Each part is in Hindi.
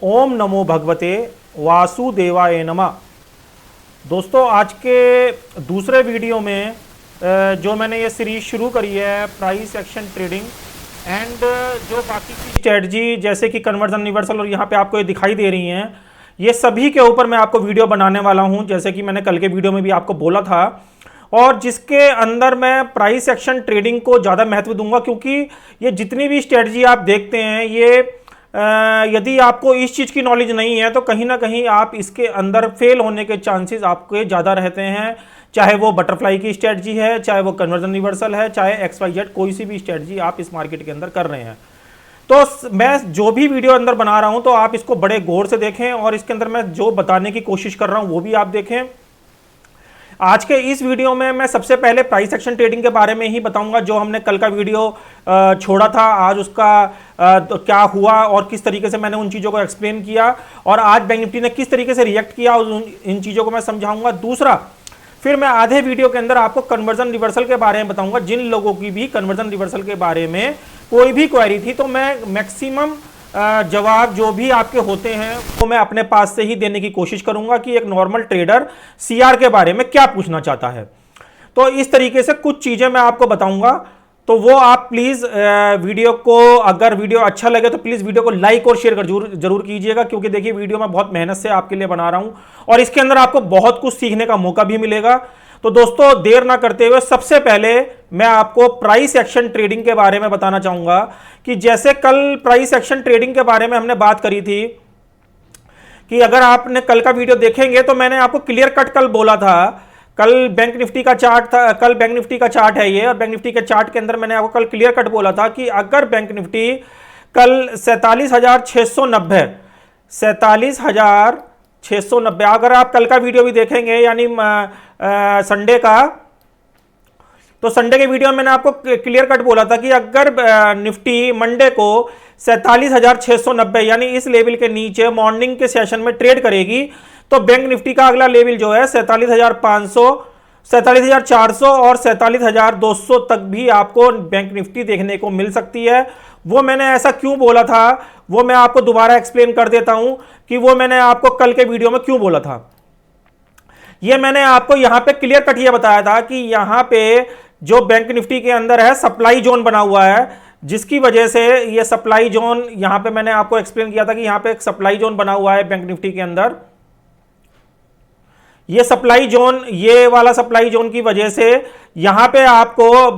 ओम नमो भगवते वासुदेवाय नमः। दोस्तों, आज के दूसरे वीडियो में जो मैंने ये सीरीज शुरू करी है प्राइस एक्शन ट्रेडिंग एंड जो बाकी की स्ट्रेटजी जैसे कि कन्वर्जन रिवर्सल और यहाँ पे आपको ये दिखाई दे रही हैं, ये सभी के ऊपर मैं आपको वीडियो बनाने वाला हूँ, जैसे कि मैंने कल के वीडियो में भी आपको बोला था। और जिसके अंदर मैं प्राइस एक्शन ट्रेडिंग को ज़्यादा महत्व दूंगा, क्योंकि ये जितनी भी स्ट्रेटजी आप देखते हैं ये यदि आपको इस चीज़ की नॉलेज नहीं है तो कहीं ना कहीं आप इसके अंदर फेल होने के चांसेस आपके ज़्यादा रहते हैं। चाहे वो बटरफ्लाई की स्ट्रेटजी है, चाहे वो कन्वर्जन रिवर्सल है, चाहे XYZ कोई सी भी स्ट्रेटजी आप इस मार्केट के अंदर कर रहे हैं। तो मैं जो भी वीडियो अंदर बना रहा हूं तो आप इसको बड़े गौर से देखें और इसके अंदर मैं जो बताने की कोशिश कर रहा हूं वो भी आप देखें। आज के इस वीडियो में मैं सबसे पहले प्राइस एक्शन ट्रेडिंग के बारे में ही बताऊंगा, जो हमने कल का वीडियो छोड़ा था, आज उसका तो क्या हुआ और किस तरीके से मैंने उन चीज़ों को एक्सप्लेन किया और आज बैंक निफ्टी ने किस तरीके से रिएक्ट किया, इन चीज़ों को मैं समझाऊंगा। दूसरा, फिर मैं आधे वीडियो के अंदर आपको कन्वर्जन रिवर्सल के बारे में बताऊंगा। जिन लोगों की भी कन्वर्जन रिवर्सल के बारे में कोई भी क्वेरी थी तो मैं मैक्सिमम जवाब जो भी आपके होते हैं वो मैं अपने पास से ही देने की कोशिश करूंगा कि एक नॉर्मल ट्रेडर सीआर के बारे में क्या पूछना चाहता है। तो इस तरीके से कुछ चीजें मैं आपको बताऊंगा, तो वो आप प्लीज वीडियो को, अगर वीडियो अच्छा लगे तो प्लीज वीडियो को लाइक और शेयर कर जरूर कीजिएगा, क्योंकि देखिए वीडियो मैं बहुत मेहनत से आपके लिए बना रहा हूं और इसके अंदर आपको बहुत कुछ सीखने का मौका भी मिलेगा। तो दोस्तों, देर ना करते हुए सबसे पहले मैं आपको प्राइस एक्शन ट्रेडिंग के बारे में बताना चाहूंगा कि जैसे कल प्राइस एक्शन ट्रेडिंग के बारे में हमने बात करी थी कि अगर आपने कल का वीडियो देखेंगे तो मैंने आपको क्लियर कट कल बोला था। कल बैंक निफ्टी का चार्ट था, कल बैंक निफ्टी का चार्ट है ये, और बैंक निफ्टी के चार्ट के अंदर मैंने आपको कल क्लियर कट बोला था कि अगर बैंक निफ्टी कल 47,690 अगर आप कल का वीडियो भी देखेंगे यानी संडे का, तो संडे के वीडियो में मैंने आपको क्लियर कट बोला था कि अगर निफ्टी मंडे को 47,690 यानी इस लेवल के नीचे मॉर्निंग के सेशन में ट्रेड करेगी तो बैंक निफ्टी का अगला लेवल जो है 47,500, 47,400 और 47,200 तक भी आपको बैंक निफ्टी देखने को मिल सकती है। वो मैंने ऐसा क्यों बोला था वो मैं आपको दोबारा एक्सप्लेन कर देता हूं कि वो मैंने आपको कल के वीडियो में क्यों बोला था। ये मैंने आपको यहां पे क्लियर कट ये बताया था कि यहां पे जो बैंक निफ्टी के अंदर है सप्लाई जोन बना हुआ है, जिसकी वजह से ये सप्लाई जोन यहां पे मैंने आपको एक्सप्लेन किया था कि यहां पे एक सप्लाई जोन बना हुआ है बैंक निफ्टी के अंदर। ये सप्लाई जोन, ये वाला सप्लाई जोन की वजह से यहां पे आपको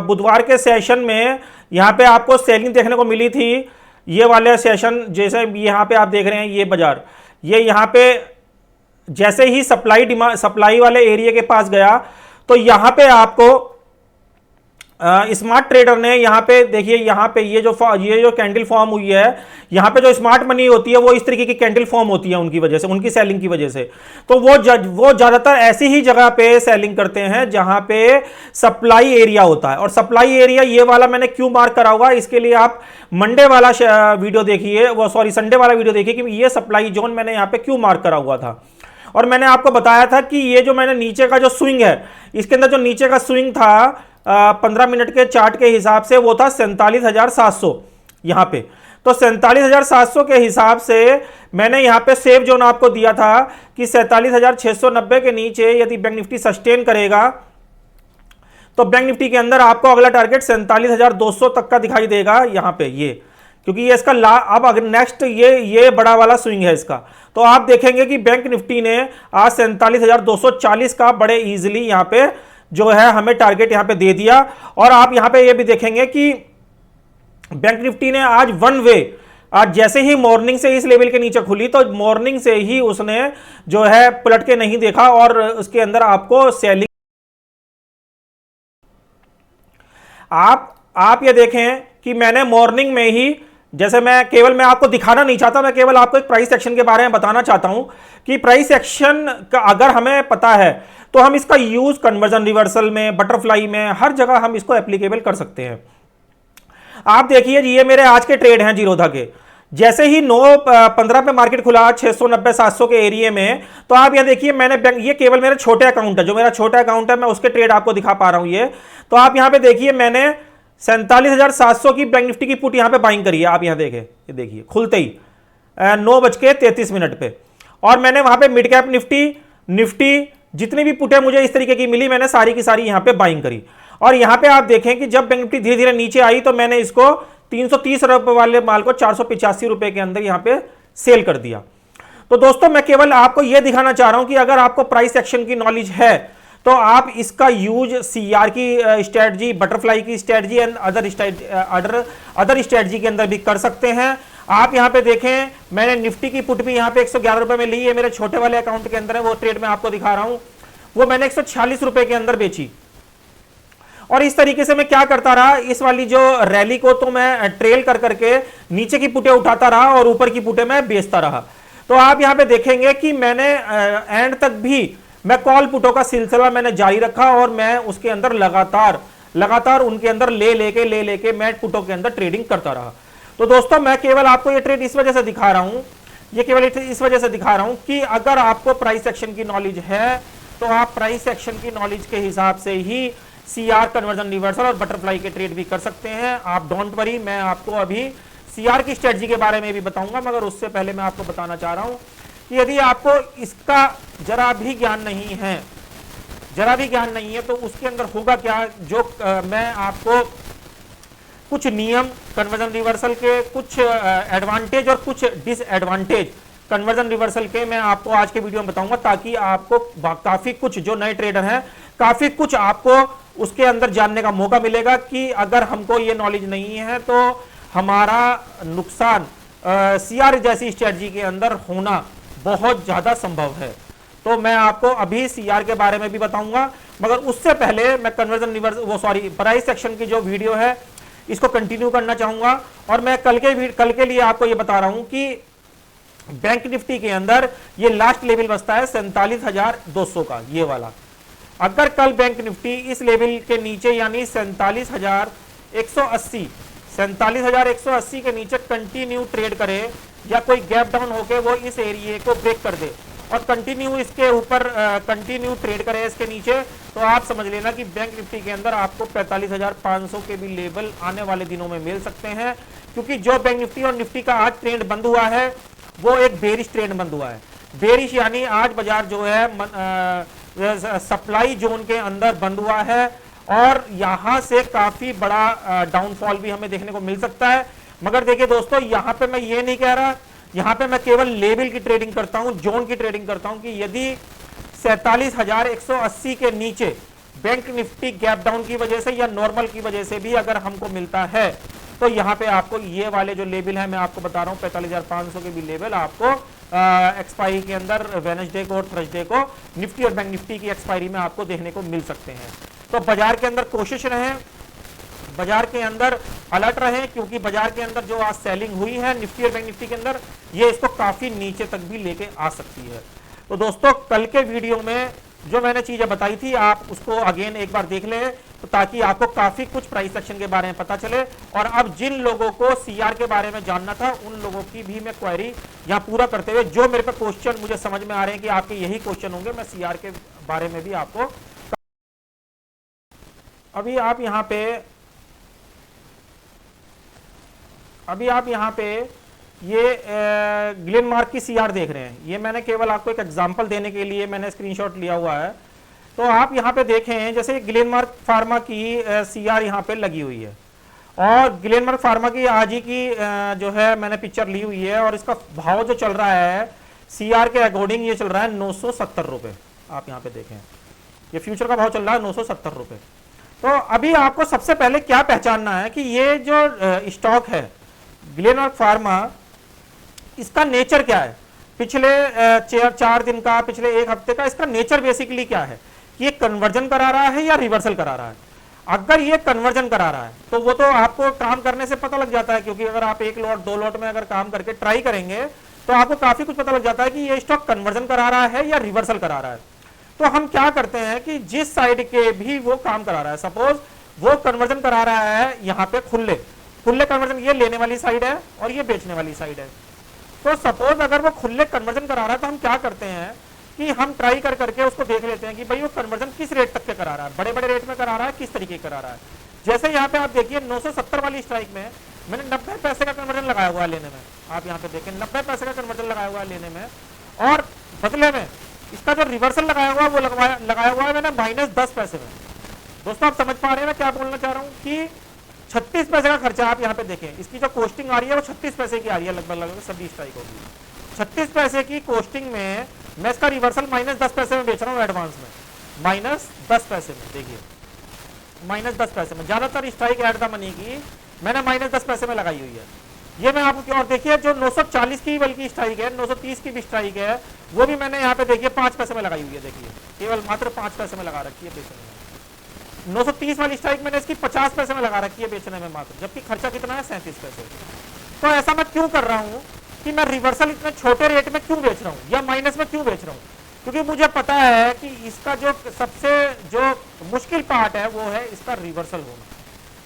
बुधवार के सेशन में यहां पे आपको सेलिंग देखने को मिली थी। ये वाले सेशन जैसे यहां पे आप देख रहे हैं, ये बाजार, ये यहां पे जैसे ही सप्लाई वाले एरिया के पास गया तो यहां पे आपको स्मार्ट ट्रेडर ने यहां पे देखिए, यहां पे ये जो कैंडल फॉर्म हुई है, यहां पे जो स्मार्ट मनी होती है वो इस तरीके की कैंडल फॉर्म होती है उनकी वजह से, उनकी सेलिंग की वजह से। तो वो ज्यादातर ऐसी ही जगह पे सेलिंग करते हैं जहां पे सप्लाई एरिया होता है। और सप्लाई एरिया ये वाला मैंने क्यों मार्क करा हुआ, इसके लिए आप मंडे वाला वीडियो देखिए, वो सॉरी संडे वाला वीडियो देखिए कि ये सप्लाई जोन मैंने यहां पे क्यों मार्क करा हुआ था। और मैंने आपको बताया था कि ये जो मैंने नीचे का जो स्विंग है, इसके अंदर जो नीचे का स्विंग था 15 मिनट के चार्ट के हिसाब से वो था 47,700 यहां पे। तो 47,700 के हिसाब से मैंने यहां पे सेफ जोन आपको दिया था कि 47,690 के नीचे यदि बैंक निफ्टी सस्टेन करेगा तो बैंक निफ्टी के अंदर आपको अगला टारगेट 47,200 तक का दिखाई देगा यहां पे, ये क्योंकि ये इसका अब अगर नेक्स्ट ये बड़ा वाला स्विंग है इसका, तो आप देखेंगे कि बैंक निफ्टी ने आज 47,240 का बड़े इजीली यहां पे जो है हमें टारगेट यहां पे दे दिया। और आप यहां पे ये भी देखेंगे कि बैंक निफ्टी ने आज वन वे, आज जैसे ही मॉर्निंग से इस लेवल के नीचे खुली तो मॉर्निंग से ही उसने जो है पलट के नहीं देखा और उसके अंदर आपको सेलिंग। आप ये देखें कि मैंने मॉर्निंग में ही, जैसे मैं आपको दिखाना नहीं चाहता, मैं केवल आपको एक प्राइस एक्शन के बारे में बताना चाहता हूं कि प्राइस एक्शन का अगर हमें पता है तो हम इसका यूज कन्वर्जन रिवर्सल में, बटरफ्लाई में, हर जगह हम इसको एप्लीकेबल कर सकते हैं। आप देखिए, ये मेरे आज के ट्रेड हैं जीरोधा के। जैसे ही 9:15 पे मार्केट खुला 690-700 के एरिया में, तो आप यह देखिए, ये केवल मेरे छोटे अकाउंट है, जो मेरा छोटा अकाउंट है मैं उसके ट्रेड आपको दिखा पा रहा हूं। ये तो आप यहां पे देखिए, मैंने 47,700 की बैंक निफ्टी की पुट यहां पे बाइंग करी है। आप यहां देखें, ये देखिए खुलते ही 9:33 पे। और मैंने वहां पे मिड कैप निफ्टी जितनी भी पुटें मुझे इस तरीके की मिली, मैंने सारी की सारी यहां पे बाइंग करी। और यहां पे आप देखें कि जब बैंक निफ्टी धीरे धीरे नीचे आई तो मैंने इसको 330 रुपए वाले माल को 485 रुपए के अंदर यहां पे सेल कर दिया। तो दोस्तों मैं केवल आपको यह दिखाना चाह रहा हूं कि अगर आपको प्राइस एक्शन की नॉलेज है तो आप इसका यूज सीआर की स्ट्रेटजी, बटरफ्लाई की स्ट्रेटजी एंड अदर स्ट्रेटजी के अंदर भी कर सकते हैं। आप यहां पे देखें, मैंने निफ्टी की पुट भी यहां पे 111 रुपए में ली है, मेरे छोटे वाले अकाउंट के अंदर है, वो ट्रेड में आपको दिखा रहा हूं, वो मैंने 146 रुपए के अंदर बेची। और इस तरीके से मैं क्या करता रहा, इस वाली जो रैली को तो मैं ट्रेल कर करके नीचे की पुटे उठाता रहा और ऊपर की पुटे मैं बेचता रहा। तो आप यहां पे देखेंगे कि मैंने एंड तक भी मैं कॉल पुटों का सिलसिला मैंने जारी रखा और मैं उसके अंदर लगातार उनके अंदर ले लेके मैं पुटों के अंदर ट्रेडिंग करता रहा। तो दोस्तों मैं केवल आपको ये ट्रेड इस वजह से दिखा रहा हूं, ये केवल इस वजह से दिखा रहा हूं कि अगर आपको प्राइस एक्शन की नॉलेज है तो आप प्राइस एक्शन की नॉलेज के हिसाब से ही सीआर, कन्वर्जन रिवर्सल और बटरफ्लाई के ट्रेड भी कर सकते हैं। आप डोंट वरी, मैं आपको अभी सीआर की स्ट्रेटजी के बारे में भी बताऊंगा, मगर उससे पहले मैं आपको बताना चाह रहा हूं कि यदि आपको इसका जरा भी ज्ञान नहीं है तो उसके अंदर होगा क्या, जो मैं आपको कुछ नियम कन्वर्जन रिवर्सल के, कुछ एडवांटेज और कुछ डिसएडवांटेज कन्वर्जन रिवर्सल के मैं आपको आज के वीडियो में बताऊंगा, ताकि आपको काफी कुछ, जो नए ट्रेडर हैं, काफी कुछ आपको उसके अंदर जानने का मौका मिलेगा कि अगर हमको ये नॉलेज नहीं है तो हमारा नुकसान सीआर जैसी स्ट्रेटजी के अंदर होना बहुत ज्यादा संभव है। तो मैं आपको अभी सीआर के बारे में भी बताऊंगा, मगर उससे पहले मैं कन्वर्जन रिवर्सल प्राइस एक्शन की जो वीडियो है इसको कंटिन्यू करना चाहूंगा। और मैं कल के लिए आपको ये बता रहा हूं कि बैंक निफ्टी के अंदर ये लास्ट लेवल बसता है 47,200 का, ये वाला। अगर कल बैंक निफ्टी इस लेवल के नीचे यानी 47,180 के नीचे कंटिन्यू ट्रेड करे या कोई गैप डाउन होके वो इस एरिया को ब्रेक कर दे और कंटिन्यू इसके ऊपर कंटिन्यू ट्रेड करे इसके नीचे, तो आप समझ लेना कि बैंक निफ्टी के अंदर आपको 45,500 के भी लेवल आने वाले दिनों में मिल सकते हैं। क्योंकि जो बैंक निफ्टी और निफ्टी का आज ट्रेंड बंद हुआ है वो एक बेरिश ट्रेंड बंद हुआ है। बेरिश यानी आज बाजार जो है सप्लाई जोन के अंदर बंद हुआ है और यहां से काफी बड़ा डाउनफॉल भी हमें देखने को मिल सकता है। मगर देखिए दोस्तों, यहां पे मैं ये नहीं कह रहा, यहां पे मैं केवल लेवल की ट्रेडिंग करता हूं, जोन की ट्रेडिंग करता हूं कि यदि 47,180 के नीचे बैंक निफ्टी गैप डाउन की वजह से या नॉर्मल की वजह से भी अगर हमको मिलता है तो यहां पे आपको ये वाले जो लेवल है मैं आपको बता रहा हूं 45,500 के भी लेवल आपको एक्सपायरी के अंदर वेडनेसडे को और थर्सडे को निफ्टी और बैंक निफ्टी की एक्सपायरी में आपको देखने को मिल सकते हैं। तो बाजार के अंदर कोशिश रहे, बाजार के अंदर अलर्ट रहे, क्योंकि बाजार के अंदर जो आज सेलिंग हुई है निफ्टी और बैंक निफ्टी के अंदर, ये इसको काफी नीचे तक भी लेके आ सकती है। तो दोस्तों कल के वीडियो में जो मैंने चीजें बताई थी आप उसको अगेन एक बार देख लें, तो ताकि आपको काफी कुछ प्राइस एक्शन के बारे में पता चले। और अब जिन लोगों को सीआर के बारे में जानना था उन लोगों की भी मैं क्वेरी यहाँ पूरा करते हुए, जो मेरे पे क्वेश्चन मुझे समझ में आ रहे हैं कि आपके यही क्वेश्चन होंगे, मैं सीआर के बारे में भी आपको अभी आप यहाँ पे ये ग्लेनमार्क की सीआर देख रहे हैं। ये मैंने केवल आपको एक एग्जांपल देने के लिए मैंने स्क्रीनशॉट लिया हुआ है। तो आप यहाँ पे देखें, जैसे ग्लेनमार्क फार्मा की सीआर यहाँ पे लगी हुई है और ग्लेनमार्क फार्मा की आज ही की जो है मैंने पिक्चर ली हुई है और इसका भाव जो चल रहा है सीआर के अकॉर्डिंग ये चल रहा है 970 रुपए। आप यहाँ पे देखें, ये फ्यूचर का भाव चल रहा है 970 रुपए। तो अभी आपको सबसे पहले क्या पहचानना है कि ये जो स्टॉक है ग्लेनमार्क फार्मा, इसका नेचर क्या है, पिछले 4 दिन का, पिछले 1 हफ्ते का इसका नेचर बेसिकली क्या है, ये कन्वर्जन करा रहा है या रिवर्सल करा रहा है। अगर ये कन्वर्जन करा रहा है तो वो तो आपको काम करने से पता लग जाता है, क्योंकि अगर आप 1 लॉट 2 लॉट में अगर काम करके ट्राई करेंगे तो आपको काफी कुछ पता लग जाता है कि ये स्टॉक कन्वर्जन करा रहा है या रिवर्सल करा रहा है। तो हम क्या करते हैं कि जिस साइड के भी वो काम करा रहा है, सपोज वो कन्वर्जन करा रहा है यहाँ पे खुले कन्वर्जन, ये लेने वाली साइड है और ये बेचने वाली साइड है। तो सपोज अगर वो खुले कन्वर्जन करा रहा है तो हम क्या करते हैं कि हम ट्राई करके उसको देख लेते हैं कि भाई वो कन्वर्जन किस रेट तक के करा रहा है, बड़े बड़े रेट में करा रहा है, किस तरीके करा रहा है। जैसे यहाँ पे आप देखिए 970 वाली स्ट्राइक में मैंने 90 पैसे का कन्वर्जन लगाया हुआ है लेने में, आप यहाँ पे देखें 90 पैसे का कन्वर्जन लगाया हुआ है लेने में, और बदले में इसका जो रिवर्सल लगाया हुआ है वो लगाया हुआ है मैंने -10 पैसे में। दोस्तों आप समझ पा रहे हैं मैं क्या बोलना चाह रहा हूँ कि 36 पैसे का खर्चा आप यहाँ पे देखें, इसकी जो कॉस्टिंग आ रही है वो 36 पैसे की आ रही है लगभग सभी स्ट्राइक होगी। 36 पैसे की कॉस्टिंग में मैं इसका रिवर्सल -10 पैसे में बेच रहा हूँ एडवांस में, -10 पैसे में, देखिए -10 पैसे में। ज्यादातर स्ट्राइक एट द मनी की मैंने -10 पैसे में लगाई हुई है। ये मैं आपको और देखिए जो 940 की बल्कि स्ट्राइक है, 930 की भी स्ट्राइक है, वो भी मैंने यहाँ पे देखिए 5 पैसे में लगाई हुई है, देखिए केवल मात्र 5 पैसे में लगा रखी है बेचने में। 930 वाली स्ट्राइक मैंने इसकी 50 पैसे में लगा रखी है बेचने में मात्र, जबकि खर्चा कितना है 37 पैसे। तो ऐसा मैं क्यों कर रहा हूँ कि मैं रिवर्सल इतने छोटे रेट में क्यों बेच रहा हूँ या माइनस में क्यों बेच रहा हूँ, क्योंकि मुझे पता है कि इसका जो सबसे जो मुश्किल पार्ट है वो है इसका रिवर्सल होना।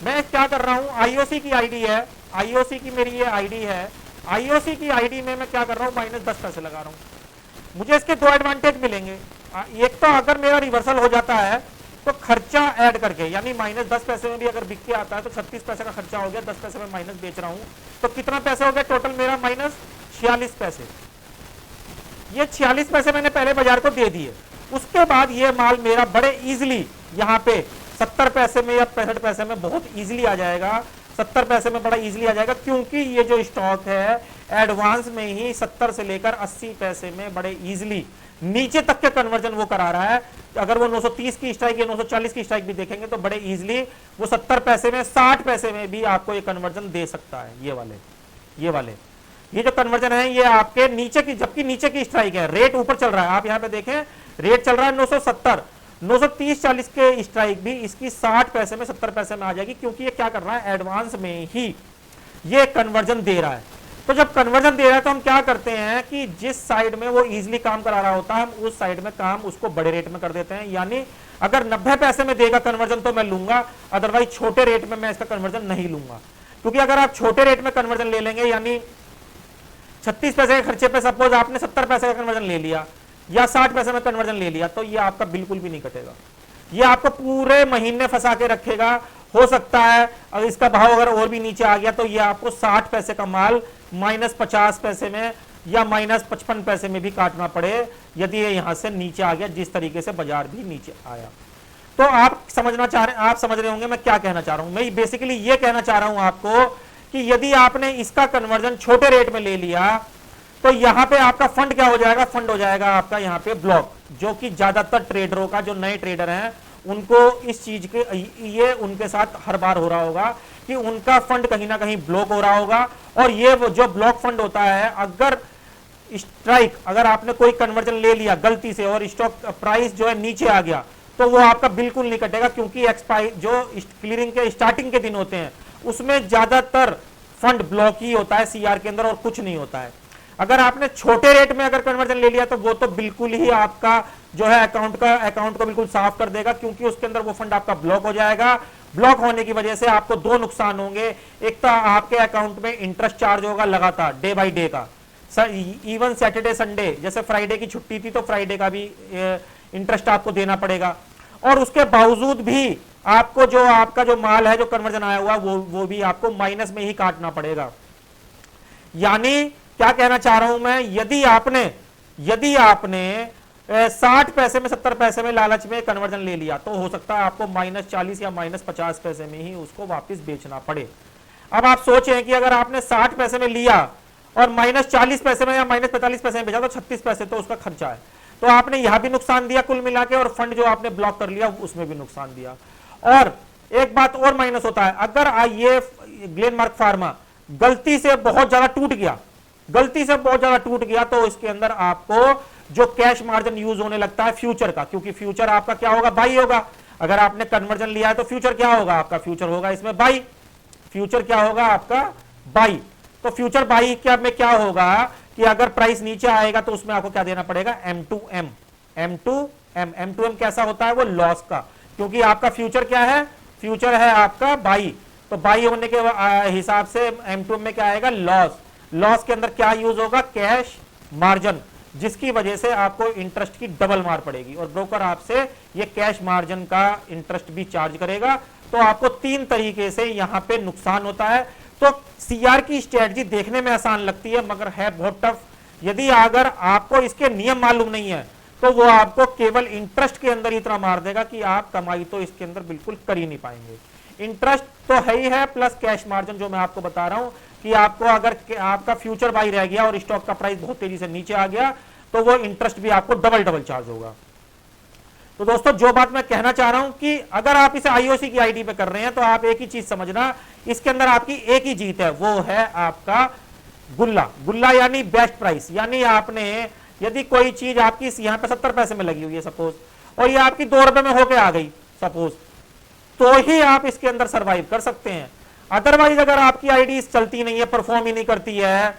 मैं क्या कर रहा हूँ, आईओसी की आईडी है, आईओसी की मेरी ये आईडी है, आईओसी की आईडी में मैं क्या कर रहा हूँ -10 पैसे लगा रहा हूँ। मुझे इसके दो एडवांटेज मिलेंगे, एक तो अगर मेरा रिवर्सल हो जाता है तो खर्चा ऐड करके, यानी -10 पैसे में भी अगर बिक के आता है तो 36 पैसे का खर्चा हो गया, 10 पैसे में माइनस बेच रहा हूँ, तो कितना पैसे हो गया टोटल मेरा -46 पैसे। ये 46 पैसे मैंने पहले बाजार को दे दिए, उसके बाद ये माल मेरा बड़े इजिली यहाँ पे 70 पैसे में या 65 पैसे में बहुत इजीली आ जाएगा, 70 पैसे में बड़ा इजीली आ जाएगा, क्योंकि ये जो स्टॉक है एडवांस में ही 70 से लेकर 80 पैसे में बड़े इजीली नीचे तक के कन्वर्जन वो करा रहा है। अगर वो 930 की स्ट्राइक या 940 की स्ट्राइक भी देखेंगे तो बड़े इजीली वो 70 पैसे में 60 पैसे में भी आपको ये कन्वर्जन दे सकता है। ये जो कन्वर्जन है ये आपके नीचे की, जबकि नीचे की स्ट्राइक है, रेट ऊपर चल रहा है, आप यहाँ पे देखें रेट चल रहा है 970, 930-40 के स्ट्राइक भी इसकी 60 पैसे में 70 पैसे में आ जाएगी, क्योंकि ये क्या कर रहा है एडवांस में ही ये कन्वर्जन दे रहा है। तो जब कन्वर्जन दे रहा है तो हम क्या करते हैं कि जिस साइड में वो इजीली काम करा रहा होता है हम उस साइड में काम उसको बड़े रेट में कर देते हैं। यानी अगर 90 पैसे में देगा कन्वर्जन तो मैं लूंगा, अदरवाइज छोटे रेट में मैं इसका कन्वर्जन नहीं लूंगा, क्योंकि अगर आप छोटे रेट में कन्वर्जन ले लेंगे, यानी 36 पैसे के खर्चे पे सपोज आपने 70 पैसे का कन्वर्जन ले लिया या 60 पैसे में कन्वर्जन ले लिया, तो ये आपका बिल्कुल भी नहीं कटेगा, ये आपको पूरे महीने फंसा के रखेगा। हो सकता है अगर इसका भाव अगर और भी नीचे आ गया तो ये आपको 60 पैसे का माल -50 पैसे में या -55 पैसे में भी काटना पड़े, यदि ये यहां से नीचे आ गया, जिस तरीके से बाजार भी नीचे आया। तो आप समझना चाह रहे, आप समझ रहे होंगे मैं क्या कहना चाह रहा हूं। मैं बेसिकली ये कहना चाह रहा हूं आपको कि यदि आपने इसका कन्वर्जन छोटे रेट में ले लिया तो यहां पे आपका फंड क्या हो जाएगा, फंड हो जाएगा आपका यहां पे ब्लॉक, जो कि ज्यादातर ट्रेडरों का, जो नए ट्रेडर हैं उनको इस चीज के, ये उनके साथ हर बार हो रहा होगा कि उनका फंड कहीं ना कहीं ब्लॉक हो रहा होगा। और ये जो ब्लॉक फंड होता है, अगर स्ट्राइक, अगर आपने कोई कन्वर्जन ले लिया गलती से और स्टॉक प्राइस जो है नीचे आ गया तो वो आपका बिल्कुल नहीं कटेगा, क्योंकि एक्सपायर जो क्लियरिंग के स्टार्टिंग के दिन होते हैं उसमें ज्यादातर फंड ब्लॉक ही होता है सीआर के अंदर और कुछ नहीं होता है। अगर आपने छोटे रेट में अगर कन्वर्जन ले लिया तो वो तो बिल्कुल ही आपका जो है अकाउंट को बिल्कुल साफ कर देगा, क्योंकि उसके अंदर वो फंड आपका ब्लॉक हो जाएगा। ब्लॉक होने की वजह से आपको दो नुकसान होंगे, एक तो आपके अकाउंट में इंटरेस्ट चार्ज होगा लगातार डे बाई डे का, इवन सैटरडे संडे, जैसे फ्राइडे की छुट्टी थी तो फ्राइडे का भी इंटरेस्ट आपको देना पड़ेगा, और उसके बावजूद भी आपको जो आपका जो माल है जो कन्वर्जन आया हुआ वो भी आपको माइनस में ही काटना पड़ेगा। यानी क्या कहना चाह रहा हूं मैं, यदि आपने 60 पैसे में 70 पैसे में लालच में कन्वर्जन ले लिया तो हो सकता है आपको -40 या -50 पैसे में ही उसको वापस बेचना पड़े। अब आप सोचें कि अगर आपने 60 पैसे में लिया और -40 पैसे में या -45 पैसे में बेचा तो 36 पैसे तो उसका खर्चा है, तो आपने यहां भी नुकसान दिया कुल मिला के, और फंड जो आपने ब्लॉक कर लिया उसमें भी नुकसान दिया। और एक बात और माइनस होता है, अगर ये ग्लेनमार्क फार्मा गलती से बहुत ज्यादा टूट गया तो इसके अंदर आपको जो कैश मार्जिन यूज होने लगता है फ्यूचर का, क्योंकि फ्यूचर आपका क्या होगा, बाई होगा। अगर आपने कन्वर्जन लिया है तो फ्यूचर क्या होगा आपका, फ्यूचर होगा इसमें बाई, फ्यूचर क्या होगा आपका बाई। तो फ्यूचर बाई में क्या होगा कि अगर प्राइस नीचे आएगा तो उसमें आपको क्या देना पड़ेगा, M2M। M2M कैसा होता है, वो लॉस का, क्योंकि आपका फ्यूचर क्या है, फ्यूचर है आपका बाई, तो बाई होने के हिसाब से M2M में क्या आएगा, लॉस के अंदर क्या यूज होगा, कैश मार्जिन, जिसकी वजह से आपको इंटरेस्ट की डबल मार पड़ेगी, और ब्रोकर आपसे ये कैश मार्जिन का इंटरेस्ट भी चार्ज करेगा। तो आपको 3 तरीके से यहां पे नुकसान होता है। तो सीआर की स्ट्रेटजी देखने में आसान लगती है मगर है बहुत टफ। यदि अगर आपको इसके नियम मालूम नहीं है तो वो आपको केवल इंटरेस्ट के अंदर इतना मार देगा कि आप कमाई तो इसके अंदर बिल्कुल कर ही नहीं पाएंगे। इंटरेस्ट तो है ही है प्लस कैश मार्जिन, जो मैं आपको बता रहा हूं कि आपको अगर आपका फ्यूचर बाई रह गया और स्टॉक का प्राइस बहुत तेजी से नीचे आ गया तो वो इंटरेस्ट भी आपको डबल चार्ज होगा। तो दोस्तों जो बात मैं कहना चाह रहा हूं कि अगर आप इसे आईओसी की आईडी पे कर रहे हैं तो आप एक ही चीज समझना, इसके अंदर आपकी एक ही जीत है, वो है आपका गुल्ला। गुल्ला यानी बेस्ट प्राइस, यानी आपने यदि कोई चीज आपकी यहां पे 70 पैसे में लगी हुई है सपोज, और ये आपकी 2 रुपए में होके आ गई सपोज, तो ही आप इसके अंदर सरवाइव कर सकते हैं। अदरवाइज अगर आपकी आईडी चलती नहीं है, परफॉर्म ही नहीं करती है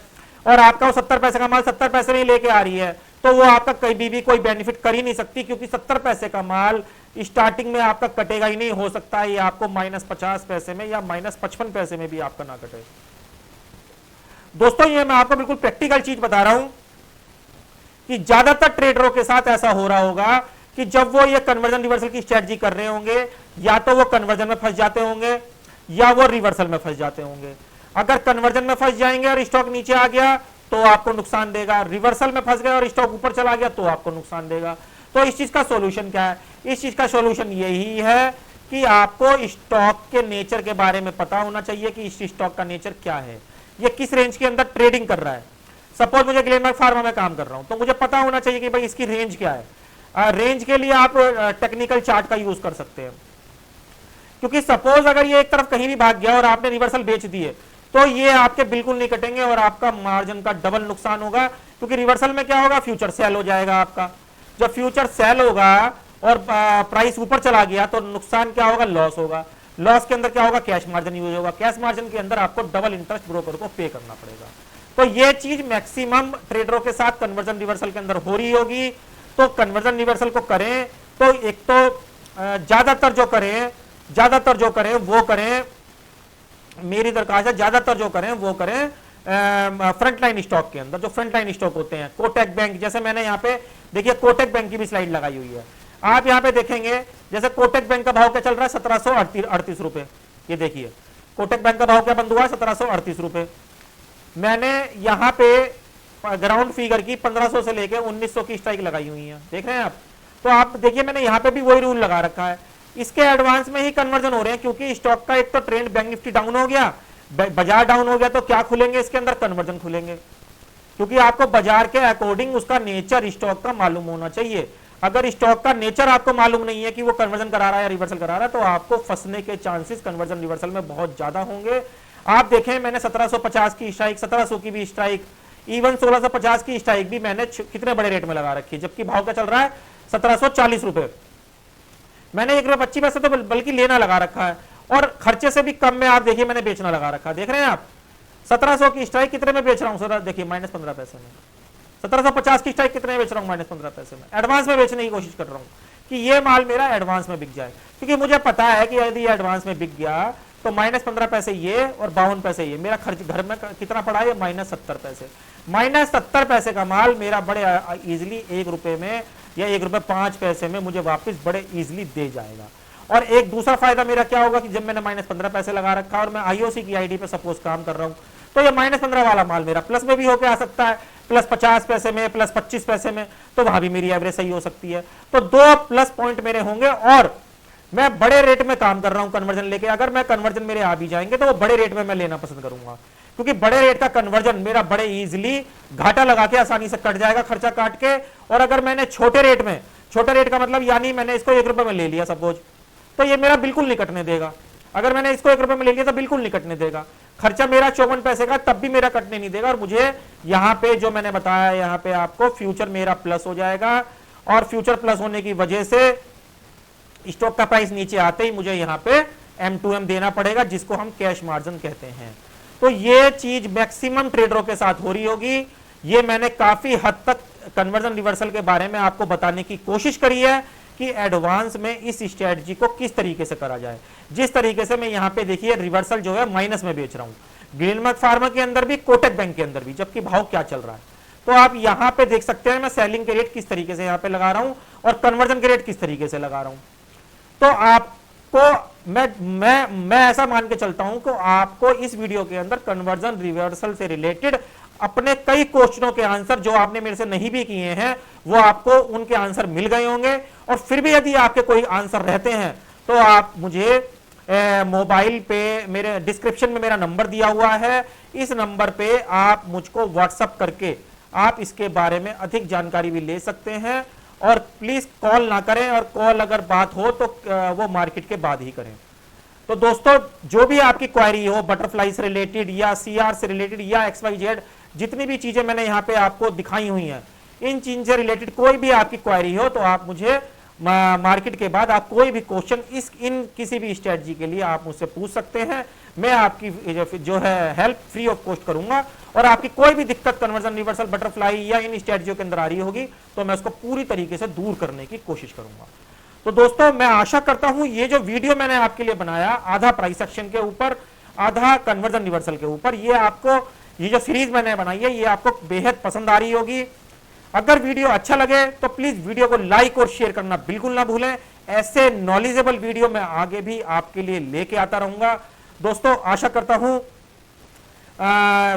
और आपका वो 70 पैसे का माल 70 पैसे में ही लेके आ रही है, तो वो आपका कभी भी कोई बेनिफिट कर ही नहीं सकती, क्योंकि 70 पैसे का माल स्टार्टिंग में आपका कटेगा ही नहीं। हो सकता है ये आपको -50 पैसे में या -55 पैसे में भी आपका ना कटे। दोस्तों ये मैं आपको बिल्कुल प्रैक्टिकल चीज बता रहा हूं कि ज्यादातर ट्रेडरों के साथ ऐसा हो रहा होगा कि जब वो ये कन्वर्जन रिवर्सल की स्ट्रेटजी कर रहे होंगे, या तो वो कन्वर्जन में फंस जाते होंगे या वो रिवर्सल में फंस जाते होंगे। अगर कन्वर्जन में फंस जाएंगे और स्टॉक नीचे आ गया तो आपको नुकसान देगा, रिवर्सल में फंस गए और स्टॉक ऊपर चला गया तो आपको नुकसान देगा। तो इस चीज का सॉल्यूशन क्या है? इस चीज का सॉल्यूशन यही है कि आपको स्टॉक के नेचर के बारे में पता होना चाहिए कि इस स्टॉक का नेचर क्या है, ये किस रेंज के अंदर ट्रेडिंग कर रहा है। सपोज मुझे ग्लेनमार्क फार्मा में काम कर रहा हूं तो मुझे पता होना चाहिए कि भाई इसकी रेंज क्या है। रेंज के लिए आप टेक्निकल चार्ट का यूज कर सकते हैं, क्योंकि सपोज अगर ये एक तरफ कहीं भी भाग गया और आपने रिवर्सल बेच दिए तो ये आपके बिल्कुल नहीं कटेंगे और आपका मार्जिन का डबल नुकसान होगा। क्योंकि रिवर्सल में क्या होगा, फ्यूचर सेल हो जाएगा आपका। जब फ्यूचर सेल होगा और प्राइस ऊपर चला गया तो नुकसान क्या होगा, लॉस होगा। लॉस के अंदर क्या होगा, कैश मार्जिन यूज होगा। कैश मार्जिन के अंदर आपको डबल इंटरेस्ट ब्रोकर को पे करना पड़ेगा। तो ये चीज मैक्सिमम ट्रेडरों के साथ कन्वर्जन रिवर्सल के अंदर हो रही होगी। तो कन्वर्जन रिवर्सल को करें तो एक तो ज्यादातर जो करें वो करें, मेरी दरखास्त है ज्यादातर जो करें वो करें फ्रंट लाइन स्टॉक के अंदर। जो फ्रंट लाइन स्टॉक होते हैं, कोटक बैंक, जैसे मैंने यहाँ पे देखिए कोटक बैंक की भी स्लाइड लगाई हुई है। आप यहाँ पे देखेंगे जैसे कोटक बैंक का भाव क्या चल रहा है, 1738 रुपए। ये देखिए कोटक बैंक का भाव क्या बंद हुआ है, 1738 रुपए। मैंने यहाँ पे ग्राउंड फिगर की 1500 से लेकर 1900 की स्ट्राइक लगाई हुई है, देख रहे हैं आप। तो आप देखिए मैंने यहाँ पे भी वही रूल लगा रखा है। इसके एडवांस में ही कन्वर्जन हो रहे हैं, क्योंकि स्टॉक का एक तो ट्रेंड बैंक निफ्टी डाउन हो गया, बाजार डाउन हो गया, तो क्या खुलेंगे इसके अंदर, कन्वर्जन खुलेंगे। क्योंकि आपको बाजार के अकॉर्डिंग उसका नेचर स्टॉक का मालूम होना चाहिए। अगर स्टॉक का नेचर आपको मालूम नहीं है कि वो कन्वर्जन करा रहा है या रिवर्सल करा रहा है, तो आपको फंसने के चांसेस कन्वर्जन रिवर्सल में बहुत ज्यादा होंगे। आप देखें मैंने 1750 की स्ट्राइक, 1700 की भी स्ट्राइक, इवन 1650 की स्ट्राइक भी मैंने कितने बड़े रेट में लगा रखी है, जबकि भाव क्या चल रहा है 1740 रुपए। मैंने 1 रुपये 25 पैसे तो बल्कि लेना लगा रखा है, और खर्चे से भी कम में आप देखिए मैंने बेचना लगा रखा है। देख रहे हैं आप 1700 की स्ट्राइक कितने में बेच रहा हूं सर, देखिए -15 पैसे में। 1750 की स्ट्राइक कितने में बेच रहा हूं, -15 पैसे में। एडवांस में बेचने की कोशिश कर रहा हूं कि ये माल मेरा एडवांस में बिक जाए, क्योंकि मुझे पता है कि यदि एडवांस में बिक गया तो -15 पैसे ये और 52 पैसे ये, मेरा खर्च घर में कितना पड़ा है, -70 पैसे। -70 पैसे का माल मेरा बड़े इजिली 1 रुपए में या 1 रुपए 5 पैसे में मुझे वापस बड़े इजिली दे जाएगा। और एक दूसरा फायदा मेरा क्या होगा कि जब मैंने -15 पैसे लगा रखा और मैं आईओसी की आईडी पे सपोज काम कर रहा हूं, तो ये -15 वाला माल मेरा प्लस में भी होकर आ सकता है, +50 पैसे में, +25 पैसे में, तो वहां भी मेरी एवरेज सही हो सकती है। तो 2 प्लस पॉइंट मेरे होंगे, और मैं बड़े रेट में काम कर रहा हूं कन्वर्जन लेके। अगर मैं कन्वर्जन मेरे आ भी जाएंगे तो वो बड़े रेट में मैं लेना पसंद करूंगा, क्योंकि बड़े रेट का कन्वर्जन मेरा बड़े इजीली घाटा लगा के आसानी से कट जाएगा, खर्चा काट के। और अगर मैंने छोटे रेट में, छोटे रेट का मतलब यानी मैंने इसको 1 रुपए में ले लिया सपोज, तो ये मेरा बिल्कुल नहीं कटने देगा। अगर मैंने इसको 1 रुपए में ले लिया तो बिल्कुल नहीं कटने देगा। खर्चा मेरा 54 पैसे का, तब भी मेरा कटने नहीं देगा। और मुझे यहाँ पे जो मैंने बताया, यहाँ पे आपको फ्यूचर मेरा प्लस हो जाएगा, और फ्यूचर प्लस होने की वजह से स्टॉक का प्राइस नीचे आते ही मुझे यहाँ पे M2M देना पड़ेगा, जिसको हम कैश मार्जिन कहते हैं। तो ये चीज मैक्सिमम ट्रेडरों के साथ हो रही होगी। ये मैंने काफी हद तक कन्वर्जन रिवर्सल के बारे में आपको बताने की कोशिश करी है कि एडवांस में इस स्ट्रेटजी को किस तरीके से करा जाए। जिस तरीके से मैं यहाँ पे देखिए रिवर्सल जो है माइनस में बेच रहा हूँ, ग्लेनमार्क फार्मा के अंदर भी, कोटक बैंक के अंदर भी, जबकि भाव क्या चल रहा है। तो आप यहाँ पे देख सकते हैं मैं सेलिंग के रेट किस तरीके से यहाँ पे लगा रहा हूँ और कन्वर्जन के रेट किस तरीके से लगा रहा हूँ। तो आपको मैं ऐसा मान के चलता हूं कि आपको इस वीडियो के अंदर कन्वर्जन रिवर्सल से रिलेटेड अपने कई क्वेश्चनों के आंसर जो आपने मेरे से नहीं भी किए हैं वो आपको उनके आंसर मिल गए होंगे। और फिर भी यदि आपके कोई आंसर रहते हैं तो आप मुझे मोबाइल पे, मेरे डिस्क्रिप्शन में मेरा नंबर दिया हुआ है, इस नंबर पे आप मुझको व्हाट्सअप करके आप इसके बारे में अधिक जानकारी भी ले सकते हैं। और प्लीज कॉल ना करें, और कॉल अगर बात हो तो वो मार्केट के बाद ही करें। तो दोस्तों, जो भी आपकी क्वेरी हो बटरफ्लाई से रिलेटेड या सीआर से रिलेटेड या XYZ, जितनी भी चीजें मैंने यहाँ पे आपको दिखाई हुई हैं, इन चीज से रिलेटेड कोई भी आपकी क्वेरी हो तो आप मुझे मार्केट के बाद आप कोई भी क्वेश्चन इन किसी भी स्ट्रेटजी के लिए आप मुझसे पूछ सकते हैं। मैं आपकी जो है हेल्प फ्री ऑफ कॉस्ट करूंगा। और आपकी कोई भी दिक्कत कन्वर्जन रिवर्सल बटरफ्लाई या इन स्ट्रेटजियों के अंदर आ रही होगी तो मैं उसको पूरी तरीके से दूर करने की कोशिश करूंगा। तो दोस्तों, मैं आशा करता हूं ये जो वीडियो मैंने आपके लिए बनाया, आधा प्राइस एक्शन के ऊपर, आधा कन्वर्जन रिवर्सल के ऊपर, ये जो सीरीज मैंने बनाई है ये आपको बेहद पसंद आ रही होगी। अगर वीडियो अच्छा लगे तो प्लीज वीडियो को लाइक और शेयर करना बिल्कुल ना भूलें। ऐसे नॉलेजेबल वीडियो मैं आगे भी आपके लिए लेके आता रहूंगा। दोस्तों, आशा करता हूं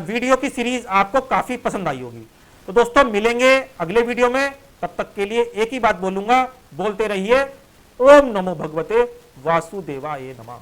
वीडियो की सीरीज आपको काफी पसंद आई होगी। तो दोस्तों, मिलेंगे अगले वीडियो में। तब तक के लिए एक ही बात बोलूंगा, बोलते रहिए ओम नमो भगवते वासुदेवाय नमः।